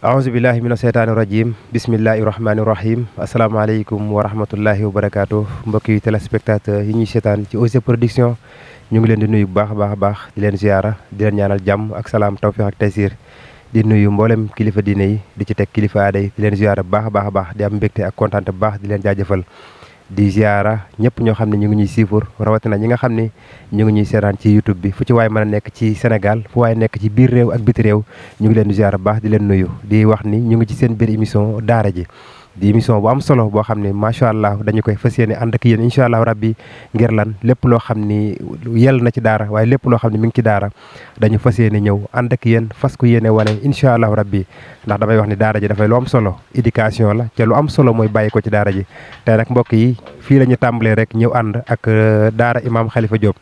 aousubillahi mina seytaani rajim bismillahi rahmaani rahim asalaamaaleykum wa rahmatullahi wa barakaatu mbokki téléspectateur yi ñuy seetaan ci OG Production ñu ngi leen di nuyu bu baax a baax di leen ziyaara di leen ñaanal jàmm ak salaam tawfiq ak taysir di nuyu mboolem kilifa diine yi di ci teg kilifa aada yi di leen ziyaara bu baax a baax di am mbégte ak kontaan bu baax di leen jaajëfal di ziara ñëpp ñoo xam ne ñu ngi ñuy siifur rawatina ñi nga xam ne ñu ngi ñuy seetaan ci YouTube bi fu ci waay mën a nekk ci Sénégal fu waay nekk ci biir réew ak biti réew ñu ngi leen di ziara baax di leen nuyu di wax ni ñu ngi ci seen biir émission daara ji di émission bu am solo boo xam ne macha allah dañu koy fas yéene ànd ak yéen incha allah rabbi ngir lan lépp loo xam ni yell na ci daara waaye lépp loo xam ne mi ngi ci daara dañu fas yéene ñëw ànd ak yéen fas ko yéene wane incha allah rabbi ndax damay wax ni daara ji dafay lu am solo éducation la te lu am solo mooy bàyyi ko ci daara ji tey nag mbokk yi fii la ñu tàmbalee rek ñëw ànd ak daara Imam Khalifa Diop.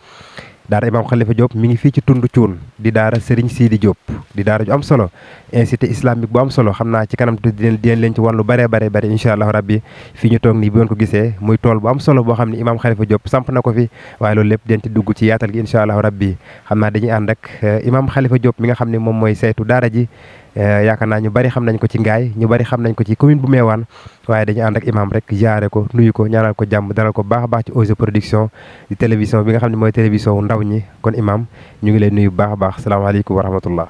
daara Imam Khalifa Diop mi ngi fii ci tund cuun di daara Serigne Sidi Diop di daara ju am solo institut islamique bu am solo xam naa ci kanam dinañ leen ci wan lu bare incha allah rabbi fii ñu toog nii bu ngeen ko gisee muy tool bu am solo boo xam ne Imam Khalifa Diop samp na ko fi waaye loolu lépp den ci dugg ci yaatal gi incha allah rabbi xam naa dañuy ànd ak Imam Khalifa Diop mi nga xam ne moom mooy saytu daara ji yaakaar naa ñu bari xam nañ ko ci Ngaay ñu bari xam nañ ko ci commune bu Meewaan waaye dañu ànd ak imam rek jaare ko nuyu ko ñaanal ko jàmm dalal ko baax a baax ci OG Production di télévision bi nga xam ne mooy télévision wu ndaw ñi kon imam ñu ngi lay nuyu baax a baax salaamaaleykum wa rahmatullah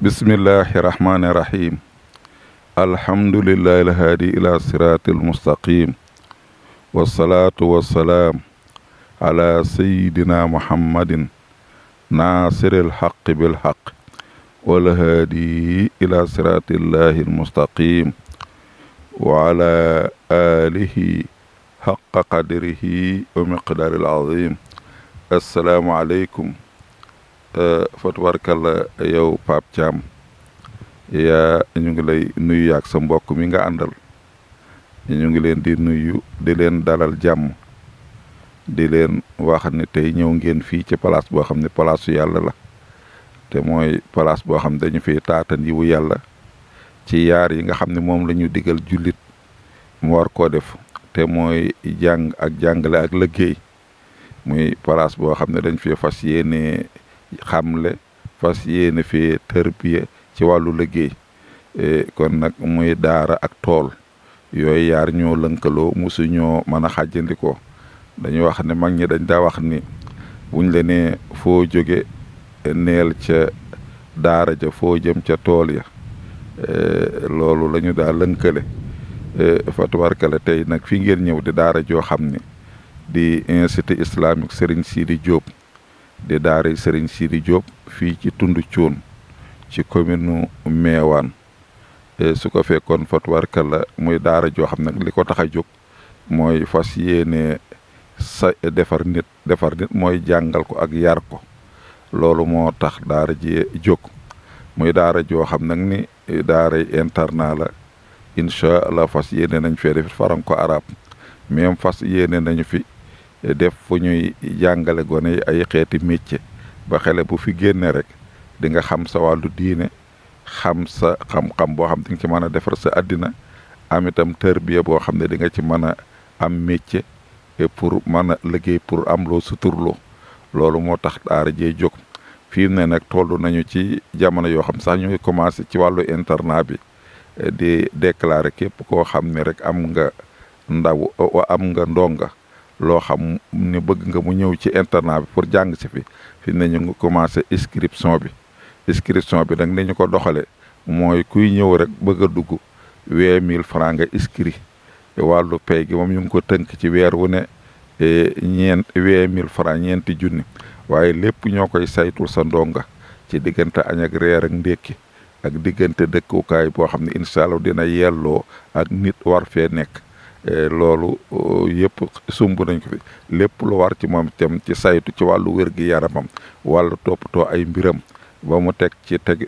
bismillahi rahmani rahim alhamdulillahi alhaadi ila siratil mustaqim wasalaatu wasalaam ala sayidina muhammadin naasiril xaqi bil xaq wala haadi ila siratillahi almustaqim wa ala alihi xaqa qadrihi wa miqdaaril azim assalaamu aleykum fa tabarakalla yow Pape Thiam yaa ñu ngi lay nuyu yaak sa mbokk mi nga àndal ñu ngi leen di nuyu di leen dalal jàmm di leen wax ne tey ñëw ngeen fii ci place boo xam ne place su yàlla la te mooy place boo xam ne dañu fi taatan yiwu yàlla ci yaar yi nga xam ne moom la ñu digal jullit mu war koo def te mooy jàng ak jàngale ak liggéey muy place boo xam ne dañ fi fas yéene xamle fas yéene fi tërbiye ci wàllu liggéey kon nag muy daara ak tool yooyu yaar ñoo lënkaloo mosu ñoo mën a xàjjandikoo dañu wax ne mag ñi dañ daa wax ni buñ la nee foo jóge neel ca daara ja foo jëm ca tool ya loolu la ñu daa lënkale fa tabarkale tey nag fi ngeen ñëw di daara joo xam ne di institut islamique Serigne Sidi Diop di daara Serigne Sidi Diop fii ci tund cuun ci commune Meewaan su ko fekkoon fa tabarkale muy daara joo xam nag li ko tax a jóg mooy fas yéene defar nit mooy jàngal ko ak yar ko loolu moo tax daara ji jóg muy daara joo xam nag ni daara internat la incha allah fas yéene nañ fee def faranko arab même fas yéene nañu fi def fu ñuy jàngale gone yi ay xeeti métier ba xele bu fi génne rek di nga xam sa wàllu diine xam sa xam-xam boo xam di nga ci mën a defar sa àddina am itam tërbiya boo xam ne di nga ci mën a am métier pour mën a liggéey pour am loo suturloo loolu moo tax daara jee jóg fii ne nag toll nañu ci jamono yoo xam sax ñu ngi commencé ci wàllu internat bi di déclarer képp koo xam ne rek am nga ndonga loo xam ne bëgg nga mu ñëw ci internat bi pour jàng si fi ne ñu ngi commencé inscription bi nag ni ñu ko doxale mooy kuy ñëw rek bëgg a dugg 20 000 francs nga inscrit wàllu pay gi moom ñu ngi ko tënk ci weer wu ne 20 000 francs ñeenti junni waaye lépp ñoo koy saytul sa ndonga ci diggante añ ak reer ak ndékki ak diggante dëkkukaay boo xam ne incha allah dina yelloo ak nit war fee nekk loolu yëpp sumb nañ ko fi lépp lu war ci moom itam ci saytu ci wàllu wér-gi-yaramam wàllu toppatoo ay mbiram ba mu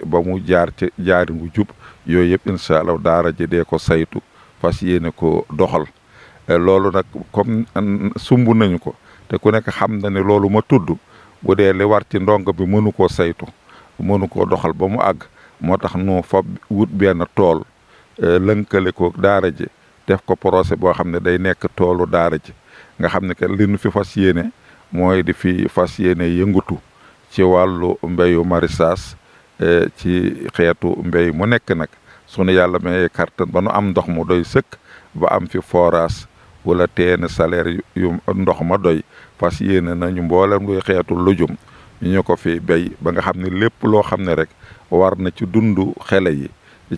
ba mu jaar ci jaarin wu jub yooyu yëpp incha allah daara ji dee ko saytu fas yéene ko doxal loolu nag comme sumb nañu ko te ku nekk xam na ne loolu ma tudd bu dee li war ci ndongo bi mënu koo saytu mënu koo doxal ba mu àgg moo tax nu fob wut benn tool lënkale ko daara ji def ko projet boo xam ne day nekk toolu daara ji nga xam ne que li nu fi fas yéene mooy di fi fas yéene yëngutu ci wàllu mbéyu maraîchage ci xeetu mbéy mu nekk nag sunu yàlla mayee kartan ba nu am ndox mu doy sëkk ba am fi forage wala teen salaire yu ndox ma doy fas yéene nañu mboolem luy xeetu lujum ñu ko fi béy ba nga xam ne lépp loo xam ne rek war na ci dundu xele yi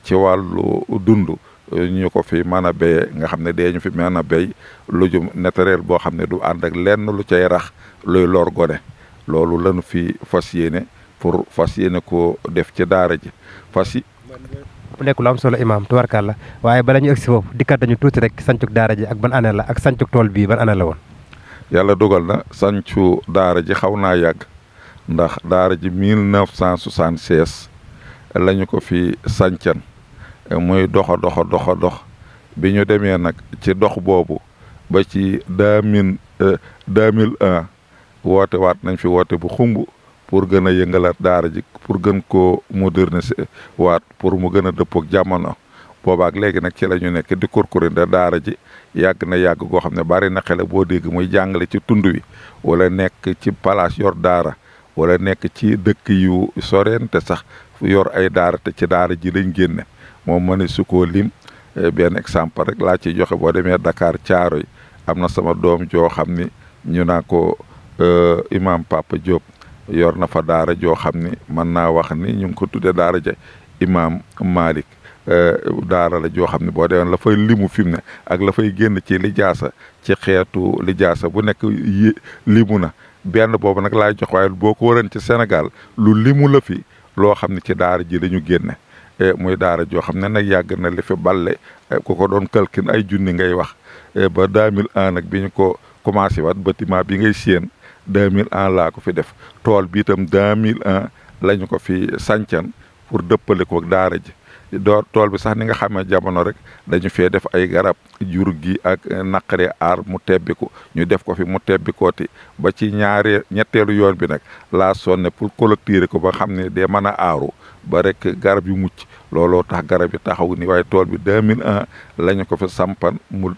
ci wàllu dund ñu ko fi mën a béyee nga xam ne dee ñu fi mën a béy lujum naturel boo xam ne du ànd ak lenn lu cay rax luy lor gone loolu lañu fi fas yéene pour fas yéene ko def ci daara ji fas yi bu nekk lu am solo imaam tubarkàlla waaye bala ñu egsi foofu dikkat dañu tuuti rek sancuk daara ji ak ban année la ak sancuk tool bii ban année la woon. yàlla dogal na sancu daara ji xaw naa yàgg ndax daara ji 1976 la ñu ko fi sancan muy dox bi ñu demee nag ci dox boobu ba ci 2001 woote waat nañ fi woote bu xumb pour gën a yëngalaat daara ji pour gën koo moderniser waat pour mu gën a dëppook jamono boobaak léegi nag ci la ñu nekk di kurkurinde daara ji yàgg na yàgg goo xam ne bari na xele boo dégg muy jàngale ci tund wi wala nekk ci palaas yor daara wala nekk ci dëkk yu soreen te sax yor ay daara te ci daara ji lañ génne moom ma ne su ko lim benn exemple rek laa ciy joxe boo demee Dakar Thiaroye am na sama doom joo xam ni ñu naa ko imam Papa Diop yor na fa daara joo xam ni mën naa wax ni ñu ngi ko tudde daara ja imam Malick daara la joo xam ne boo demee la fay limu fi mu ne ak la fay génn ci lijaasa ci xeetu lijaasa bu nekk limu na benn boobu nag laay jox waaye boo ko waroon ci Sénégal lu limu la fi loo xam ne ci daara ji la ñu génne muy daara joo xam ne nag yàgg na li fi balle ku ko doon kalkin ay junni ngay wax ba 2001 nag bi ñu ko commencé waat bâtiment bi ngay séen 2001 laa ko fi def tool bi itam 2001 la ñu ko fi sancan pour dëppale ko daara ji tool bi sax ni nga xamee jamono rek dañu fee def ay garab jur gi ak naqare aar mu tebbiku ñu def ko fi mu tebbikooti ba ci ñetteelu yoon bi nag laa sonne pour collecter ko ba xam ne dee mën a aaru ba rek garab yu mucc looloo tax garab yi taxaw ni waaye tool bi 2001 la ñu ko fi sampan mu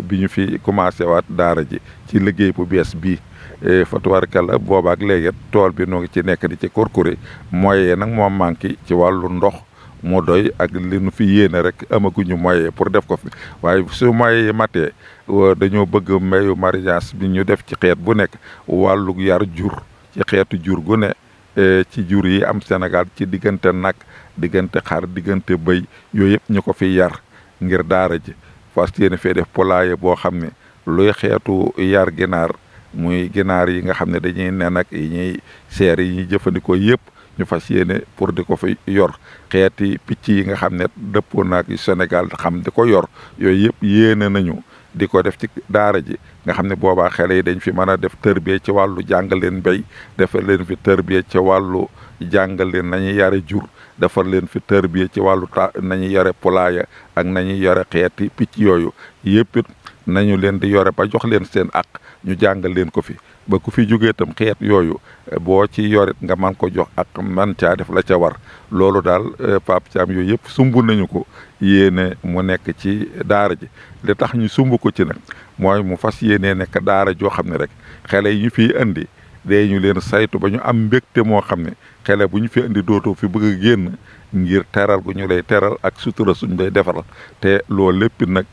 bi ñu fi commencé waat daara ji ci liggéey bu bees bii fa tubaarkalla boobaak léegi tool bi noo ngi ci nekk di ci kurkuri moyen nag moo manqué ci wàllu ndox mu doy ak li nu fi yéene rek amaguñu moyen pour def ko fi waaye su moyen yi matee dañoo bëgg mayu mariage bi ñu def ci xeet bu nekk wàllu yar jur ci xeetu jur gu ne ci jur yi am Sénégal ci diggante nag diggante xar diggante bëy yooyu yëpp ñu ko fi yar ngir daara ji fas yéene fee def poulailler boo xam ne luy xeetu yar ginaar muy ginaar yi nga xam ne dañuy nen ak yi ñuy seer yi ñuy jëfandikoo yëpp ñu fas yéene pour di ko fi yor xeeti picc yi nga xam ne dëppoo naag Sénégal xam di ko yor yooyu yëpp yéene nañu di ko def ci daara ji nga xam ne boobaa xale yi dañ fi mën a def tërbiye ci wàllu jàngal leen mbéy defar leen fi tërbiye ci wàllu jàngal leen nañuy yare jur defar leen fi tërbiye ci wàllu nañuy yore poulailler ak nañuy yore xeeti picc yooyu yëpp it nañu leen di yore ba jox leen seen ak ñu jàngal leen ko fi ba ku fi jógee itam xeet yooyu boo ci yorit nga man ko jox ak man caa def la ca war loolu daal Pape Thiam yooyu yëpp sumb nañu ko yéene mu nekk ci daara ji li tax ñu sumb ko ci nag mooy mu fas yéenee nekk daara joo xam ne rek xale yi ñu fiy indi dee ñu leen saytu ba ñu am mbégte moo xam ne xale bu ñu fi indi dootoo fi bëgg a génn ngir teral gu ñu lay teral ak sutura suñ lay defaral te loolu lépp nag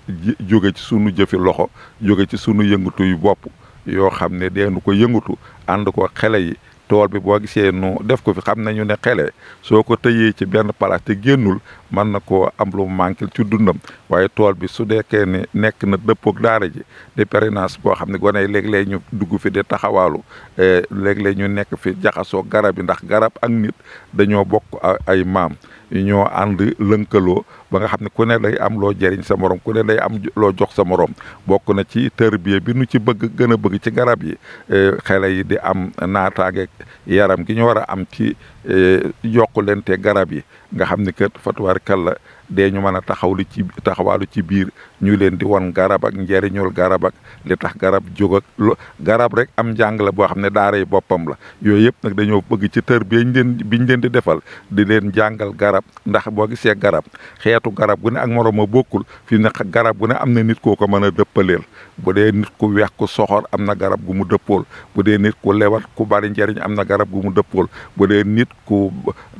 jóge ci sunu jëfi loxo jóge ci sunu yëngatu yu bopp yoo xam ne deenu ko yëngatu ànd ko xele yi tool bi boo gisee nu def ko fi xam nañu ne xele soo ko tëyee ci benn place te génnul mën na koo am lu mu manqué ci dundam waaye tool bi su deekee ne nekk na dëppook daara ji de pérénage boo xam ne gone yi léeg-léeg ñu dugg fi di taxawaalu léeg-léeg ñu nekk fi jaxasoo garab yi ndax garab ak nit dañoo bokk ay maam ñoo ànd lënkaloo ba nga xam ne ku ne day am loo jëriñ sa morom ku ne day am loo jox sa morom bokk na ci tërbiye bi nu ci bëgg gën a bëgg ci garab yi xale yi di am naataange yaram gi ñu war a am ci yokku leen te garab yi nga xam ni kët fatuwaar kalla dee ñu mën a taxawaalu ci biir ñu leen di won garab ak njariñul garab ak li tax garab jóg ak garab rek am njàng la boo xam ne daara yi boppam la yooyu yëpp nag dañoo bëgg ci tër biñ leen di defal di leen jàngal garab ndax boo gisee garab xeetu garab gu ne ak moroom a bokkul fi ne garab gu ne am na nit koo ko mën a dëppaleel bu dee nit ku weex ku soxor am na garab gu mu dëppool bu dee nit ku lewat ku bari njariñ am na garab gu mu dëppool bu dee nit ku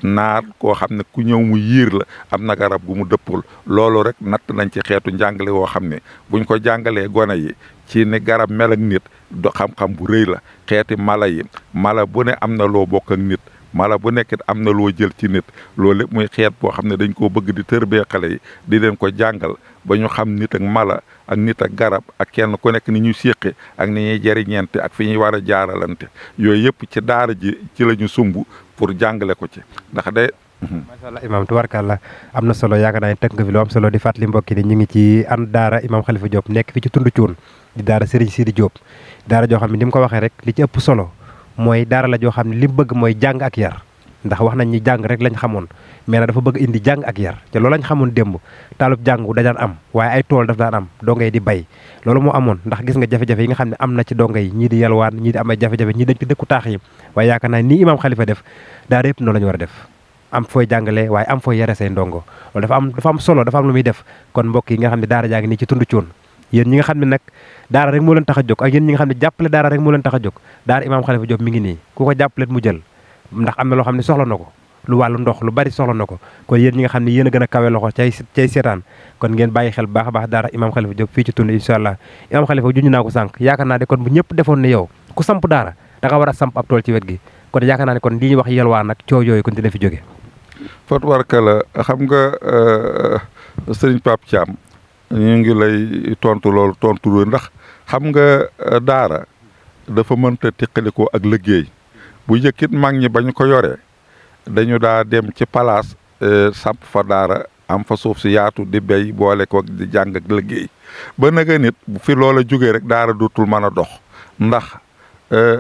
naar koo xam ne ku ñëw mu yiir la am na garab gu mu dëppool loolu rek natt nañ ci xeetu njàngale woo xam ne buñ ko jàngalee gone yi ci ni garab mel ak nit do xam-xam bu rëy la xeeti mala yi mala bu ne am na loo bokk ak nit mala bu nekkit am na loo jël ci nit loolu lépp muy xeet boo xam ne dañ koo bëgg di tërbee xale yi di leen ko jàngal ba ñu xam nit ak mala ak nit ak garab ak kenn ku nekk ni ñu séqe ak ni ñuy jariñeente ak fi ñuy war a jaaralante yooyu yëpp ci daara ji ci la ñu sumb pour jàngale ko ci ndax de macha allah imaam tubarkàlla am na solo yaakaar naa ne tënk nga fi lu am solo di fàttali mbokki ni ñu ngi ci ànd daara imaam Khalifa Diop nekk fi ci tund cuun di daara Serigne Sidi Diop daara joo xam ne ni mu ko waxee rek li ci ëpp solo mooy daara la joo xam ne li mu bëgg mooy jàng ak yar ndax wax nañ ni jàng rek lañ xamoon mais nag dafa bëgg indi jàng ak yar te loolu lañ xamoon démb taalub jàngu da daan am waaye ay tool daf daan am donga yi di bay loolu moo amoon ndax gis nga jafe-jafe yi nga xam ne am na ci donga yi ñii di yalwaan ñii di am ay jafe-jafe ñii dañ ci dëkku taax yi waaye yaakaar naa nii imaam Khalifa def daara yëpp noonu la ñu war a def am fooy jàngale waaye am fooy yare say ndongo loolu dafa am solo dafa am lu muy def kon mbokk yi nga xam ne daara jaa ngi nii ci tund cuun yéen ñi nga xam ne nag daara rek moo leen tax a jóg ak yéen ñi nga xam ne jàppale daara rek moo leen tax a jóg daara imaam Khalifa Diop mi ngi nii ku ko jàppale mu jël ndax am na loo xam ne soxla na ko lu wàllu ndox lu bari soxla na ko kon yéen ñi nga xam ne yéen a gën a kawe loxo cay seetaan kon ngeen bàyyi xel baax a baax daara imaam Khalifa Diop fii ci tund incha allah imaam Khalifa junj naa ko sànq yaakaar naa ne kon bu ñëpp defoon ne yow ku samp daara da nga war a samp ab tool ci wet gi kon yaakaar naa ne kon lii ñuy wax yelwaan nag coow yooyu kon dina fi jóge fatwarkala xam nga sëriñ Pape Thiam ñu ngi lay tontu loolu tontu loolu ndax xam nga daara dafa mënta teqalikoo ak liggéey bu njëkkit mag ñi bañ ko yoree dañu daa dem ci palaas samp fa daara am fa suuf si yaatu di béy boole ko di jàng ak liggéey ba naga nit bu fi loola jógee rek daara dootul mën a dox ndax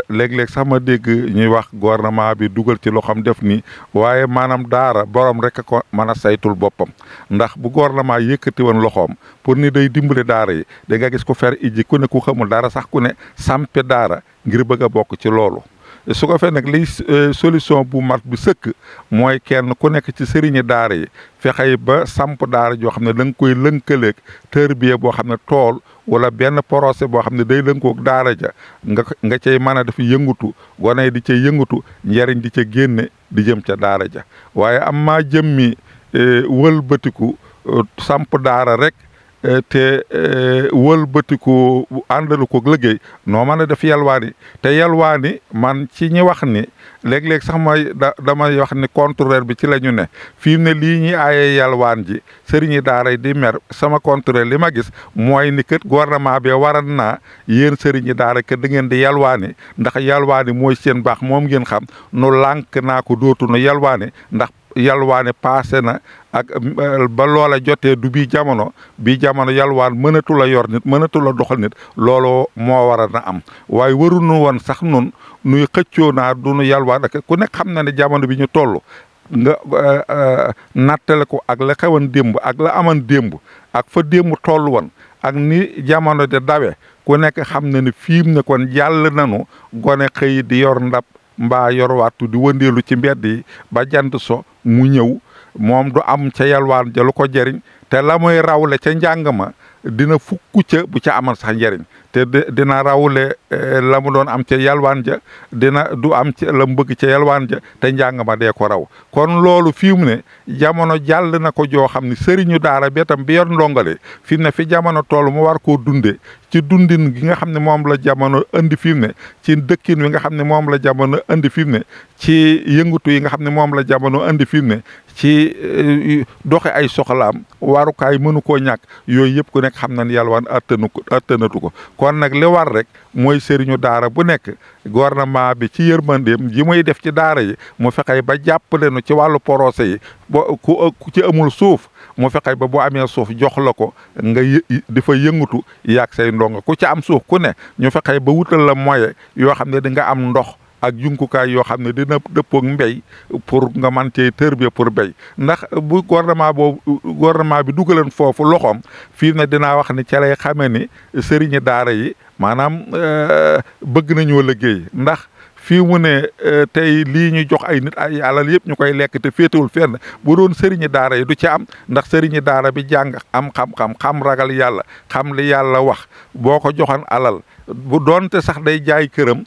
léeg-léeg sax ma dégg ñuy wax gouvernement bi dugal ci loxoom def nii waaye maanaam daara borom rek a ko mën a saytul boppam ndax bu gouvernement yëkkati woon loxoom pour ni day dimbale daara yi da nga gis ko fer iji ku ne ku xamul dara sax ku ne sampe daara ngir bëgg a bokk ci loolu su ko fee nag liy solution bu mat bi sëkk mooy kenn ku nekk ci sëriñi daara yi fexey ba samp daara joo xam ne da nga koy lënkaleeg tërbiye boo xam ne tool wala benn procès boo xam ne day lënkoog daara ja nga cay mën a def yëngutu gone yi di ca yëngutu njariñ di ca génne di jëm ca daara ja waaye am maa jëmmi wëlbatiku samp daara rek te wëlbatiku àndalu ko liggéey noo mën a def yalwaani te yalwaani man ci ñi wax ni léeg-léeg sax damay wax ni contraire bi ci la ñu ne fii mu ne lii ñi aaye yalwaan ji sëriñi daara yi di mer sama contraire li ma gis mooy ni kët gouvernement bi waran naa yéen sëriñi daara kët da ngeen di yalwaani ndax yalwaani mooy seen baax moom ngeen xam nu lànk naa ko dootu nu yalwaani ndax yalwaane passé na ak ba loola jotee du bii jamono yalwaan mënatu la yor nit mënatu la doxal nit loolu moo war a na am waaye waruñu woon sax nun nuy xëccoo naa du nu yalwaan ak ku nekk xam na ne jamono bi ñu toll nga nattale ko ak la xewoon démb ak la aman démb ak fa démb toll woon ak ni jamono de dawe ku nekk xam na ne fiim ne kon jàll nanu gone xëy di yor ndab mbaa yor wattu di wëndeelu ci mbedd yi ba jant so mu ñëw moom du am ca yalwaan ja lu ko jëriñ te la muy rawle ca njàng ma dina fukk ca bu ca amal sax njëriñ te dina rawle la mu doon am ca yalwaan ja du am ca la mu bëgg ca yalwaan ja te njàng ma dee ko raw kon loolu fii mu ne jamono jàll na ko joo xam ne sëriñu daara bi tam bi yor ndongale fi mu ne fi jamono toll mu war koo dunde ci dundin gi nga xam ne moom la jamono indi fi mu ne ci dëkkin wi nga xam ne moom la jamono indi fi mu ne ci yëngutu yi nga xam ne moom la jamono indi fi mu ne ci doxe ay soxlaam warukaay mënu koo ñàkk yooyu yëpp ku nekk xam na ne yalwaan attanatu ko kon nag li war rek mooy sëriñu daara bu nekk gouvernement bi ci yërmandeem ji muy def ci daara yi mu fexey ba jàppale nu ci wàllu procès yi ku ci amul suuf mu fexey ba boo amee suuf jox la ko nga di fa yëngatu yaag say ndongo ku ci am suuf ku ne ñu fexey ba wutal la moyen yoo xam ne di nga am ndox ak jumtukaay yoo xam ne dina dëppook mbéy pour nga man cee tërbiya pour béy ndax bu gouvernement bi dugaleen foofu loxoom fii ne dinaa wax ni ca lay xamee ni sëriñi daara yi maanaam bëgg nañoo liggéey ndax fii mu ne tey lii ñu jox ay nit ay alal yëpp ñu koy lekk te féetewul fenn bu doon sëriñi daara yi du ci am ndax sëriñi daara bi jàng am xam-xam xam ragal yàlla xam li yàlla wax boo ko joxoon alal bu doonte sax day jaay këram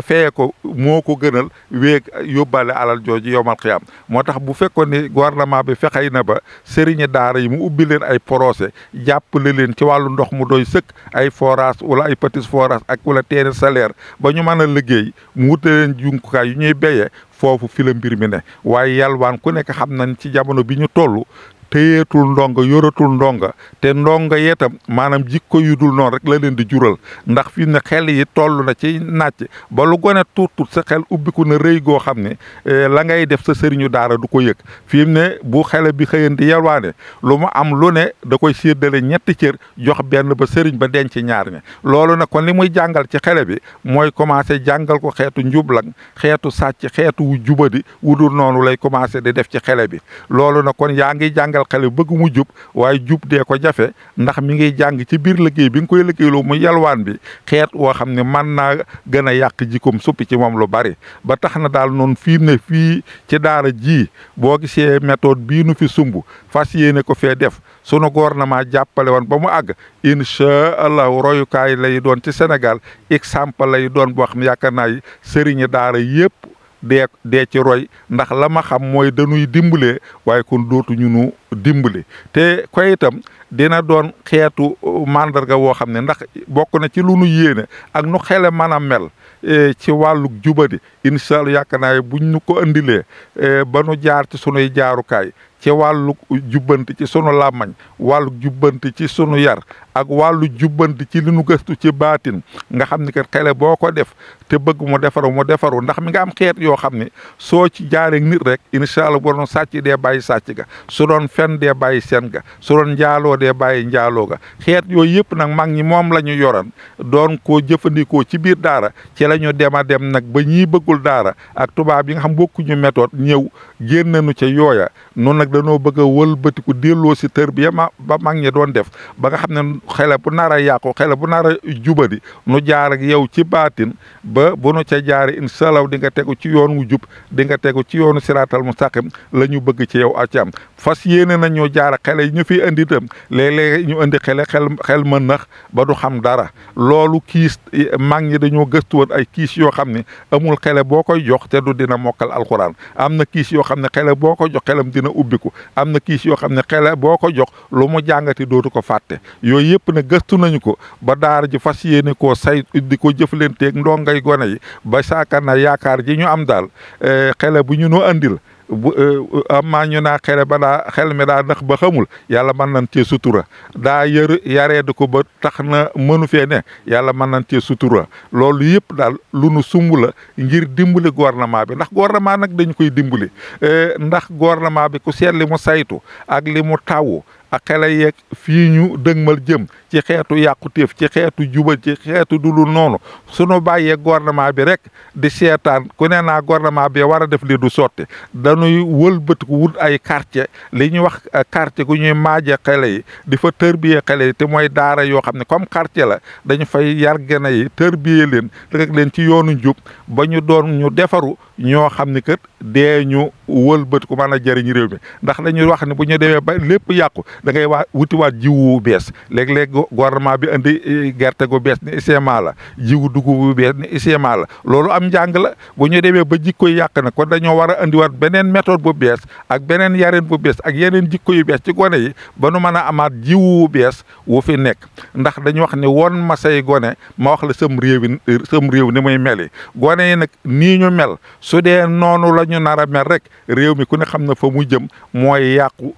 feye ko moo ko gënal wéeg yóbbaale alal jooju yomal xiyam moo tax bu fekkoon ni gouvernement bi fexey na ba sëriñi daara yi mu ubbi leen ay projet jàppale leen ci wàllu ndox mu doy sëkk ay forage wala ay petits forage ak wala teeni salaire ba ñu mën a liggéey mu wute leen jumtukaay yu ñuy béyee foofu fi la mbir mi ne waaye yalwaan ku nekk xam nañ ci jamono bi ñu toll téyeetul ndonga yoratul ndonga te ndonga yeetam maanaam jikko yu dul noonu rek la leen di jural ndax fi ne xel yi toll na ci nàcc ba lu gone tuut sa xel ubbiku na rëy goo xam ne la ngay def sa sëriñu daara du ko yëg fi mu ne bu xele bi xëyan di yalwaane lu mu am lu ne da koy séddale ñetti cër jox benn ba sëriñ ba denc ñaar ña loolu nag kon li muy jàngal ci xele bi mooy commencé jàngal ko xeetu njublang xeetu sàcc xeetu wu jubadi wu dul noonu lay commencé di def ci xele bi loolu nag kon yaa ngi jàngal xale bëgg mu jub waaye jub dee ko jafe ndax mi ngi jàng ci biir liggéey bi nga koy liggéeyloo mu yalwaan bi xeet woo xam ne mën naa gën a yàq jikkoom suppi ci moom lu bari ba tax na daal noonu fii ne fii ci daara ji boo gisee méthode bii nu fi sumb fas yéene ko fee def sunu gouvernement jàppale woon ba mu àgg incha allah royukaay lay doon ci Sénégal exemple lay doon boo xam ne yaakaar naa sëriñi daara yépp dee ci roy ndax la ma xam mooy dañuy dimbalee waaye kon dootuñu nu dimbali te koy itam dina doon xeetu mandarga woo xam ne ndax bokk na ci lu nu yéene ak nu xele mën a mel ci wàllu jubadi incha allah yaakaar naa buñ nu ko andilee ba nu jaar ci sunuy jaarukaay ci wàllu jubbanti ci sunu làmmañ wàllu jubbanti ci sunu yar ak wàllu jubbanti ci li nu gëstu ci baatin nga xam ni kat xele boo ko def te bëgg mu defaru ndax mi nga am xeet yoo xam ne soo ci jaaree nit rek incha allah bu doon sàcc dee bàyyi sàcc ga su doon fen dee bàyyi sen ga su doon njaaloo dee bàyyi njaaloo ga xeet yooyu yëpp nag mag ñi moom la ñu yoran doon koo jëfandikoo ci biir daara ci la ñu dem a dem nag ba ñii bëggul daara ak tubaab yi nga xam bokkuñu méthode ñëw génnenu ca yooya noonu nag dañoo bëgg a wëlbatiku delloo si tër bi ba mag ñi doon def ba nga xam ne xele bu nar a yàqu xele bu nar a jubadi nu jaar ak yow ci baatin ba bu nu ca jaare incha allah di nga tegu ci yoon wu jub di nga tegu ci yoonu siraatal mustaqim la ñu bëgg ci yow ak ci am fas yéene na ñoo jaar xele yi ñu fi indi itam léeg-léeg ñu indi xel mën nax ba du xam dara loolu kiis mag ñi dañoo gëstu woon ay kiis yoo xam ne amul xele boo koy jox te du dina mokkal alxuraan am na kiis yoo xam ne xele boo ko jox xelam dina ubbiku am na kiis yoo xam ne xele boo ko jox lu mu jàngati dootu ko fàtte yooyu yëpp ne gëstu nañu ko ba daara ji fas yéene koo say di ko jëflanteeg ndongay gone yi ba saakar na yaakaar ji ñu am daal xele bu ñu nu andil bu amaa ñu naa xel mi daa ndax ba xamul yàlla mën nañ cee sutura daa yaree di ko ba tax na mënu fee ne yàlla mën nañ cee sutura loolu yëpp daal lu nu sumb la ngir dimbali gouvernement bi ndax gouvernement nag dañu koy dimbali ndax gouvernement bi ku seet li mu saytu ak li mu tawu ak xele yeeg fii ñu dëgmal jëm ci xeetu yàquteef ci xeetu jubal ci xeetu dulu noonu sunu bàyyee gouvernement bi rek di seetaan ku ne naa gouvernement bi war a def li du sotti dañuy wëlbatiku wut ay quartier li ñuy wax quartier gu ñuy maaje xele yi di fa tërbiyee xele yi te mooy daara yoo xam ne comme quartier la dañu fay yar gene yi tërbiyee leen rek leen ci yoonu njub ba ñu doon ñu defaru ñoo xam ni kat dee ñu wëlbatiku mën a jëriñ réew mi ndax dañuy wax ne bu ñu demee ba lépp yàqu da ngay wutiwaat jiwu wu bees léeg-léeg gouvernement bi indi gerte gu bees ni ISEMA la jiwu dugub bu bees ni ISEMA la loolu am njàng la bu ñu demee ba jikko yi yàq na kon dañoo war a indiwaat beneen méthode bu bees ak beneen yareen bu bees ak yeneen jikko yu bees ci gone yi ba nu mën a amaat jiwu wu bees wu fi nekk ndax dañu wax ne woon ma say gone ma wax la sam réew ni muy meli gone yi nag nii ñu mel su dee noonu la ñu nar a mel rek réew mi ku ne xam na fa mu jëm mooy yàqu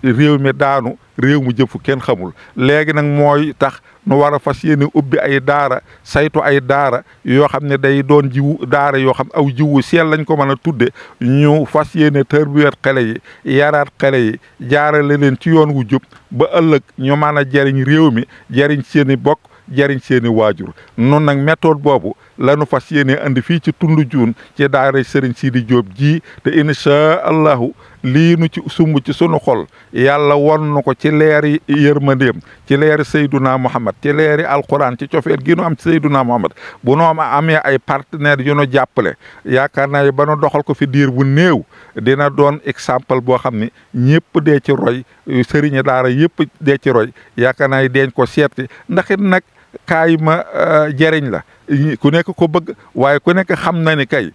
réew mi daanu réew mu jëm fu kenn xamul léegi nag mooy tax nu war a fas yéene ubbi ay daara saytu ay daara yoo xam ne day doon jiwu daara yoo xam aw jiwu seel lañ ko mën a tudde ñu fas yéene tërbiyaat xale yi yaraat xale yi jaarale leen ci yoon wu jub ba ëllëg ñu mën a jariñ réew mi jariñ seeni bokk jariñ seeni waajur. noonu nag méthode boobu lanu fas yéene andi fii ci tund juun ci daara Serigne Sidi Diop ji te incha allahu lii nu ci sumb ci sunu xol yàlla won nu ko ci leeri yërmandeem ci leeri Seyduna Muhammad ci leeri alquran ci cofeel gi nu am ci Seyduna Muhammad bu noo amee ay partenaires yu nu jàppale yaakaar naa ba nu doxal ko fi diir bu néew dina doon exemple boo xam ni ñëpp dee ci roy sëriñi daara yëpp dee ci roy yaakaar naa deeñ ko seeti ndax it nag kaay ma jëriñ la ku nekk ko bëgg waaye ku nekk xam na ni kay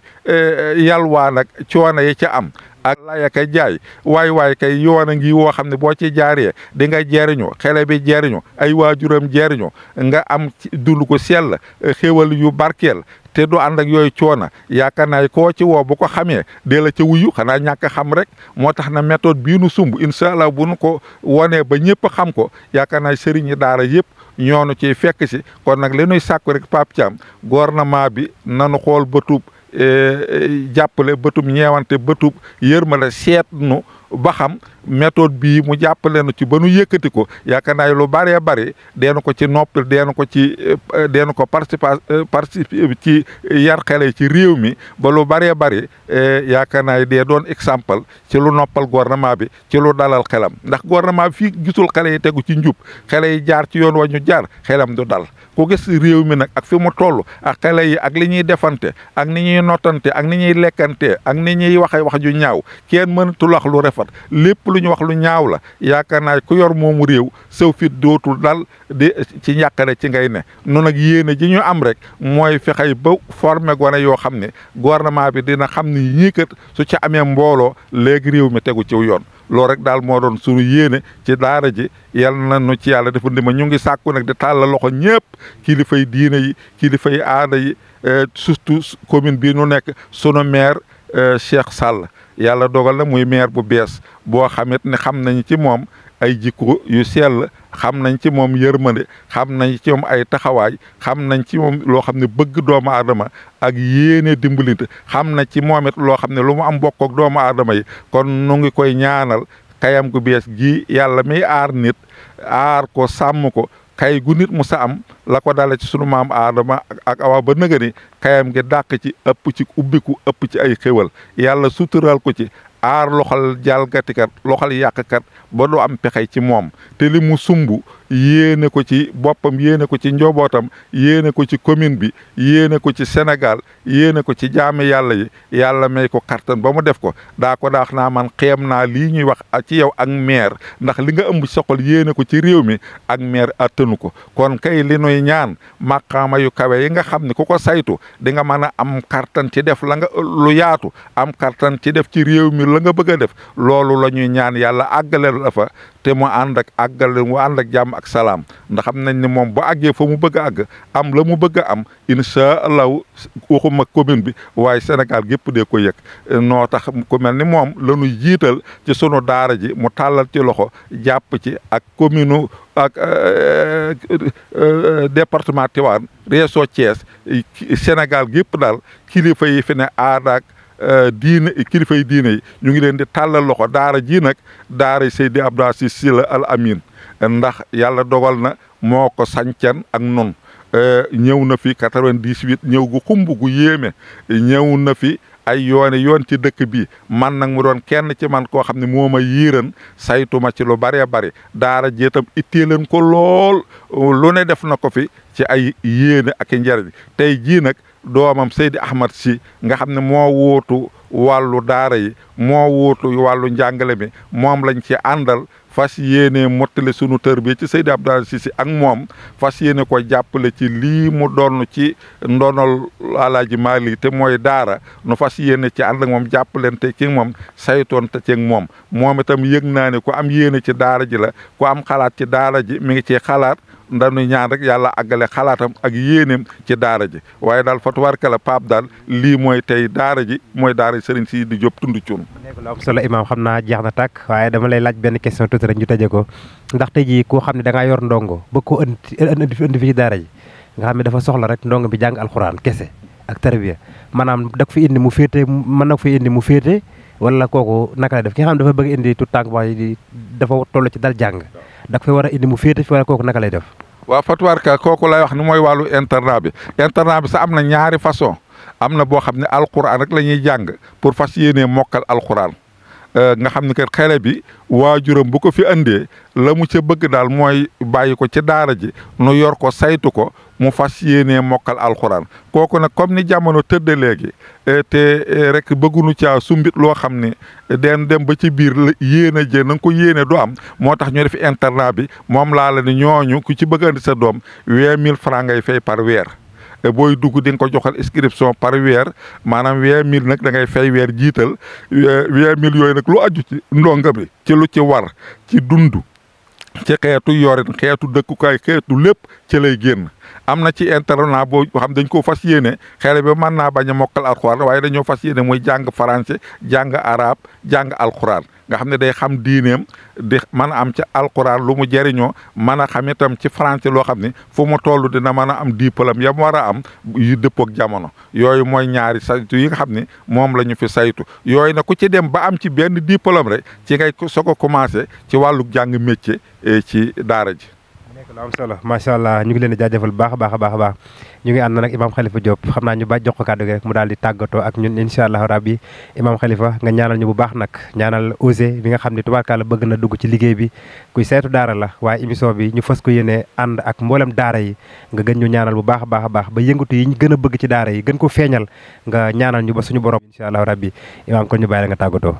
yalwaa nag coono yi ca am ak laya kay jaay waay kay yoon a ngi woo xam ne boo ci jaaree di nga jeriñu xele bi jeriñu ay waajuram jeriñu nga am dund ko sell xéwal yu barkeel te du ànd ak yooyu coona yaakaar naa koo ci woo bu ko xamee dee la ca wuyu xanaa ñàkk xam rek moo tax na méthode bii nu sumb incha allah bu nu ko wonee ba ñëpp xam ko yaakaar naa sëriñi daara yëpp ñoonu ciy fekk si kon nag li nuy sàkku rek Pape Thiam gouvernement bi nanu xool bëtub jàppale bëtub ñeewante bëtub yërmale seet nu ba xam méthode bii mu jàppale nu ci ba nu yëkkati ko yaakaar naa lu bëree bëri deenu ko ci noppil deenu ko participer ci yar xale ci réew mi ba lu bëree bëri yaakaar naa dee doon exemple ci lu noppal gouvernement bi ci lu dalal xelam ndax gouvernement bi fii gisul xale yi tegu ci njub xale yi jaar ci yoon wa ñu jaar xelam du dal ku gis réew mi nag ak fi mu toll ak xale yi ak li ñuy defante ak ni ñuy nottante ak ni ñuy lekkante ak ni ñuy waxe wax ju ñaaw kenn mënatul wax lu rafet lépp lu ñu wax lu ñaaw la yaakaar naa ku yor moomu réew sëw fit dootul dal di ci njàqare ci ngay ne noonu nag yéene ji ñu am rek mooy fexey ba former gone yoo xam ne gouvernement bi dina xam ni ñii kat su ci amee mbooloo léegi réew mi tegu ci yoon loolu rek daal moo doon suñu yéene ci daara ji yal na nu ci yàlla dafa ndima ñu ngi sàkku nag di tàllal loxo ñëpp kilifay diine yi kilifay aada yi surtout commune bii nu nekk sunu maire Cheikh Sall yàlla dogal na muy maire bu bees boo xamit ne xam nañ ci moom ay jikko yu sell xam nañ ci moom yërmande xam nañ ci moom ay taxawaay xam nañ ci moom loo xam ne bëgg doomu aadama ak yéene dimbalinte xam na ci moom it loo xam ne lu mu am bokk ak doomu aadama yi kon nu ngi koy ñaanal kayam gu bees gi yàlla miy aar nit aar ko sàmm ko kay gu nit mu sa am la ko dale ci sunu maam aadama ak awa ba nëgëni kayam gi dàq ci ëpp ci ubbiku ëpp ci ay xéwal yàlla sutural ko ci aar loxal jalgatikat loxal yàqkat ba du am pexey ci moom te li mu sumb yéene ko ci boppam yéene ko ci njobootam yéene ko ci commune bi yéene ko ci Sénégal yéene ko ci jaami yàlla yi yàlla may ko kattan ba mu def ko daa ko daax naa man xeem naa lii ñuy wax ci yow ak maire ndax li nga ëmb soxal yéene ko ci réew mi ak maire attanu ko kon kay li nuy ñaan maqaama yu kawe yi nga xam ne ku ko saytu di nga mën a am kattan ci def la nga lu yaatu am kattan ci def ci réew mi la nga bëgg a def loolu la ñuy ñaan yàlla àggale la fa te mu ànd ak àggale mu ànd ak jàmm ak salaam ndax xam nañ ne moom bu àggee fa mu bëgg a àgg am la mu bëgg a am incha allahu waxuma commune bi waaye Sénégal gépp dee ko yëg noo tax ku mel ni moom la ñuy jiital ci sunu daara ji mu tàllal ci loxo jàpp ci ak commune ak département Tivaouane région Thiès Sénégal gépp daal kilifa yi fi ne aadaak diine kilifa yi diine yi ñu ngi leen di tàllal loxo daara ji nag daara Seydi Abdou Aziz Sy Al Amine ndax yàlla dogal na moo ko sañcan ak nun ñëw na fi 98 ñëw gu xumb gu yéeme ñëw na fi ay yoon ci dëkk bi man nag mu doon kenn ci man koo xam ne moo ma yiiran saytu ma ci lu bëree bëri daara jeetam itteeleen ko lool lu ne def na ko fi ci ay yéene ak i njariñ tey jii nag doomam Seydi Ahmad Sy nga xam ne moo wuutu wàllu daara yi moo wuutu wàllu njàngale mi moom lañ ci àndal fas yéene mottali sunu tër bi ci Seydi Abdou Aziz Sy ak moom fas yéene ko jàppale ci lii mu doon ci ndonol Alaaji Maali te mooy daara nu fas yéene ci ànd ak moom jàppalante ci moom saytoon te ci moom itam yëg naa ne ku am yéene ci daara ji la ku am xalaat ci daara ji mi ngi ci xalaat ndanuy ñaan rek yàlla àggale xalaatam ak yéeneem ci daara ji waaye daal fatuwarkala Pape daal lii mooy tey daara ji mooy daara Serigne Sidi Diop tund cuun nekk lu am solo Imaam xam naa jeex na tàkk waaye dama lay laaj benn question tuuti rek ñu tëjee ko ndax tey jii koo xam ne da ngaa yor ndongo bëgg ko indi fi ci daara ji nga xam ne dafa soxla rek ndongo bi jàng alxuraan kese ak tarbiya maanaam da ko fi indi mu féete mën na ko fi indi mu féete wala kooku naka la def ki nga xam ne dafa bëgg indi tout tànk wax dafa toll ci dal jàng da ko fi war a indi mu féete fi wala kooku naka lay def waaw Fatuwarka kooku lay wax ni mooy wàllu internat bi sax am na ñaari façon am na boo xam ne alquran rek la ñuy jàng pour fas yéenee mokkal alquran nga xam ne que xale bi waajuram bu ko fi andee la mu ca bëgg daal mooy bàyyi ko ci daara ji nu yor ko saytu ko mu fas yéenee mokkal alxuraan kooku nag comme ni jamono tëdde léegi te rek bëggunu caa sumbit loo xam ne den dem ba ci biir yéene jë na nga ko yéene du am moo tax ñu def internat bi moom laa la ni ñooñu ku ci bëgg andi sa doom 20 000 francs ngay fay par weer booy dugg di nga ko joxal inscription par weer maanaam 20 000 nag da ngay fay weer jiital 20 000 yooyu nag lu aju ci ndonga bi ci lu ci war ci dund ci xeetu yorin xeetu dëkkukaay xeetu lépp ci lay génn am na ci internat boo xam dañ ko fas yéene xale bi mën naa bañ a mokkal alxuraan waaye dañoo fas yéene muy jàng français jàng arabe jàng alxuraan nga xam ne day xam diineem di mën a am ci alxuraan lu mu jëriñoo mën a xam itam ci français loo xam ne fu mu toll dina mën a am diplôme yam war a am yu dëppook jamono yooyu mooy ñaari saytu yi nga xam ne moom la ñu fi saytu yooyu nag ku ci dem ba am ci benn diplôme rek ci ngay soog a commencé ci wàllu jàng métier ci daara ji. nekk lu am solo macha allah ñu ngi leen di jaajëfal baax a baax a baax ñu ngi ànd nag Imam Khalifa Diop xam naa ñu ba jox ko kàddu gi rek mu daal di tàggatoo ak ñun incha allah rabbi Imam Khalifa nga ñaanal ñu bu baax nag ñaanal Ouzin bi nga xam ne tubaarkàlla bëgg na dugg ci liggéey bi kuy saytu daara la waaye émission bi ñu fas ko yéene ànd ak mboolem daara yi nga gën ñu ñaanal bu baax a baax ba yëngatu yi ñu gën a bëgg ci daara yi gën ko feeñal nga ñaanal ñu ba suñu borom incha allah rabbi Imam kon ñu bàyyi la nga tàggatoo.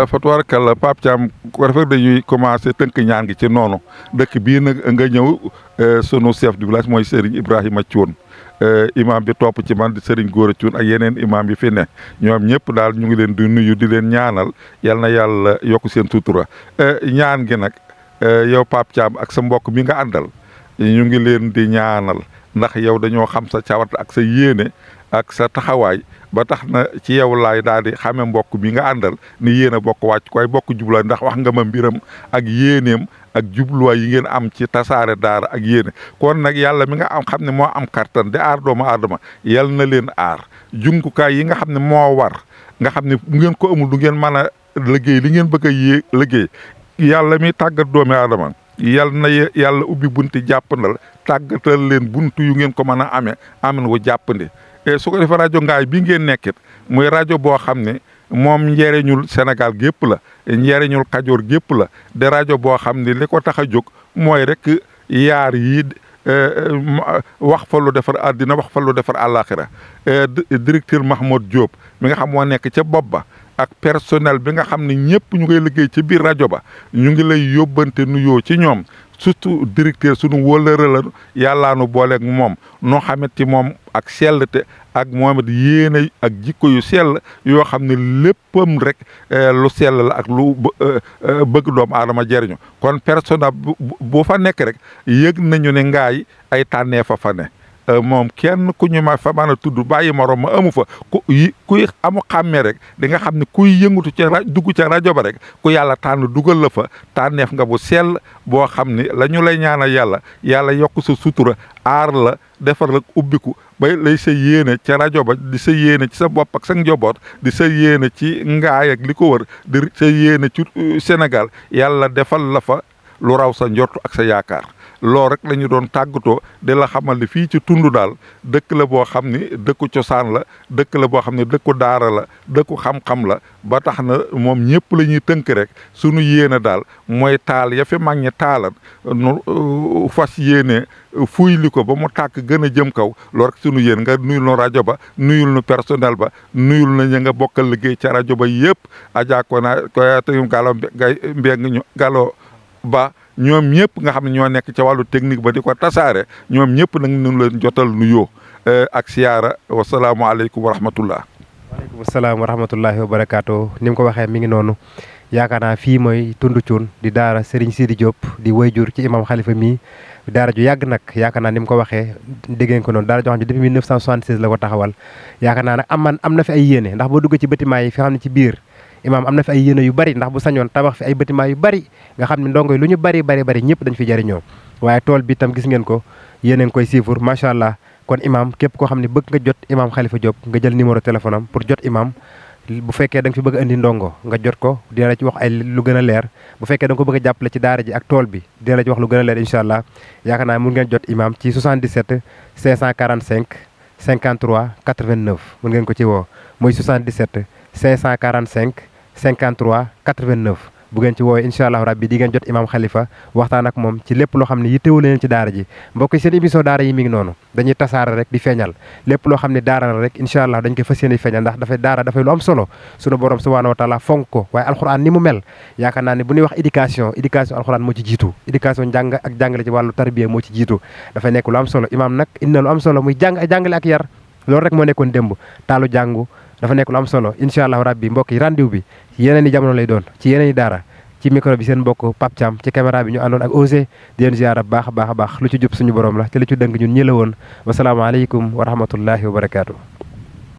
Fatuwarkalla Pape Thiam ko rafet dañuy commencé tënk ñaan gi ci noonu dëkk bii nag nga ñëw sunu chef du village mooy Serigne Ibrahima Thioune imam bi topp ci man di Serigne Gora Thioune ak yeneen imam yi fi ne ñoom ñëpp daal ñu ngi leen di nuyu di leen ñaanal yal na yàlla yokk seen sutura ñaan gi nag yow Pape Thiam ak sa mbokk mi nga àndal ñu ngi leen di ñaanal ndax yow dañoo xam sa cawat ak sa yéene ak sa taxawaay ba tax na ci yow laay daal di xame mbokk bi nga àndal ni yéen a bokk wàcc koy bokk jubluwaay ndax wax nga ma mbiram ak yéeneem ak jubluwaay yi ngeen am ci tasaare daara ak yéene kon nag yàlla mi nga am xam ne moo am kattan di aar doomu aadama yal na leen aar jumtukaay yi nga xam ne moo war nga xam ne bu ngeen ko amul du ngeen mën a liggéey li ngeen bëgg a liggéey yàlla mi tàggat doomu aadama yal na yàlla ubbi bunti jàppandal tàggatal leen buntu yu ngeen ko mën a amee amin wu jàppandi su ko defee rajo Ngaye bi ngeen nekkit muy rajo boo xam ne moom njëriñul Sénégal gépp la njëriñul Kajoor gépp la de rajo boo xam ne li ko tax a jóg mooy rek yaar yi wax fa lu defar àddina wax fa lu defar àllaaxira directeur Mahmoud Diop mi nga xam moo nekk ca bopp ba ak personnel bi nga xam ne ñëpp ñu ngay liggéey ci biir rajo ba ñu ngi lay yóbbante nuyoo ci ñoom surtout directeur sunu wóllëre la yàllaa nu booleeg moom noo xamante ci moom ak sellte ak moom it yéene ak jikko yu sell yoo xam ne léppam rek lu sell la ak lu bëgg doomu aadama jëriñu kon personnel bu fa nekk rek yëg nañu ne Ngaye ay tànnee fa ne moom kenn ku ñu ma fa mën a tudd bàyyi morom ma amu fa kuy amu xàmmee rek di nga xam ne kuy yëngatu ca dugg ca rajo ba rek ku yàlla tànn dugal la fa tànneef nga bu sell boo xam ni la ñu lay ñaanal yàlla yokk sa sutura aar la defar la ubbiku ba lay sa yéene ca rajo ba di sa yéene ci sa bopp ak sa njaboot di sa yéene ci Ngaye ak li ko wër di sa yéene ci Sénégal yàlla defal la fa lu raw sa njortu ak sa yaakaar loolu rek la ñu doon tàggatoo di la xamal ne fii ci tund daal dëkk la boo xam ni dëkku cosaan la dëkk la boo xam ne dëkku daara la dëkku xam-xam la ba tax na moom ñëpp la ñuy tënk rek sunu yéene daal mooy taal ya fi mag ñi taalan nu fas yéene fuy li ko ba mu tàkk gën a jëm kaw loolu rek sunu yéen nga nuyul nu rajo ba nuyul nu personnel ba nuyul na ñu nga bokkal liggéey ca rajo ba yëpp ajaako naa koyatayum galo mbeng ñu galo ba ñoom ñëpp nga xam ne ñoo nekk ca wàllu technique ba di ko tasaare ñoom ñëpp nag ñu leen jotal nuyoo ak siyaara wasalaamualeykum wa rahmatullah. waaleykum salaam wa rahmatullahi wa barakaatu ni mu ko waxee mi ngi noonu yaakaar naa fii mooy tund Thioune di daara Serigne Sidi Diop di wayjur ci imam Khalifa mii daara ju yàgg nag yaakaar naa ni mu ko waxee dégg ngeen ko noonu daara joo xam ne depuis 1976 la ko taxawal yaakaar naa nag am na fi ay yéene ndax boo duggee ci bâtiment yi fi xam ne ci biir imaam am na fi ay yéene yu bari ndax bu sañoon tabax fi ay bâtiment yu bari nga xam ne ndongo yi lu ñu bari ñëpp dañ fi jariñoo waaye tool bi tam gis ngeen ko yéen a ngi koy siifur macha allah kon imaam képp koo xam ne bëgg nga jot imaam Khalifa Diop nga jël numéro téléphone am pour jot imaam bu fekkee da nga fi bëgg a indi ndongo nga jot ko dina la ci wax ay lu gën a leer bu fekkee da nga ko bëgg a jàppale ci daara ji ak tool bi dina la ci wax lu gën a leer incha allah yaakaar naa mun ngeen jot imam ci 77 545 53 89 mun ngeen ko ci woo muy 77 545 53 89 bu ngeen ci woowee incha allah rabbi di ngeen jot imam Khalifa waxtaan ak moom ci lépp loo xam ne yittewoo leen ci daara ji mbokk yi seen émission daara yi mi ngi noonu dañuy tasaare rek di feeñal lépp loo xam ne daara la rek incha allah dañ koy fas yéene feeñal ndax dafay daara dafay lu am solo sunu borom subhanahu wa taala fonk ko waaye alxuraan ni mu mel yaakaar naa ne bu ñuy wax éducation alxuraan moo ci jiitu éducation njàng ak jàngale ci wàllu tarbiya moo ci jiitu dafay nekk lu am solo imam nag indi na lu am solo muy jàngale ak yar loolu rek moo nekkoon démb taalu jàngu dafa nekk lu am solo incha allah rabbi mbokk yi rendez-vous bi ci yeneen i jamono lay doon ci yeneen i daara ci micro bi seen mbokk Pape Thiam ci caméra bi ñu àndoon ak Osé di leen ziara baax a baax lu ci jub suñu borom la te lu ci dëng ñun ñi la woon wasalaamaaleykum wa rahmatullahi wa barakaatu.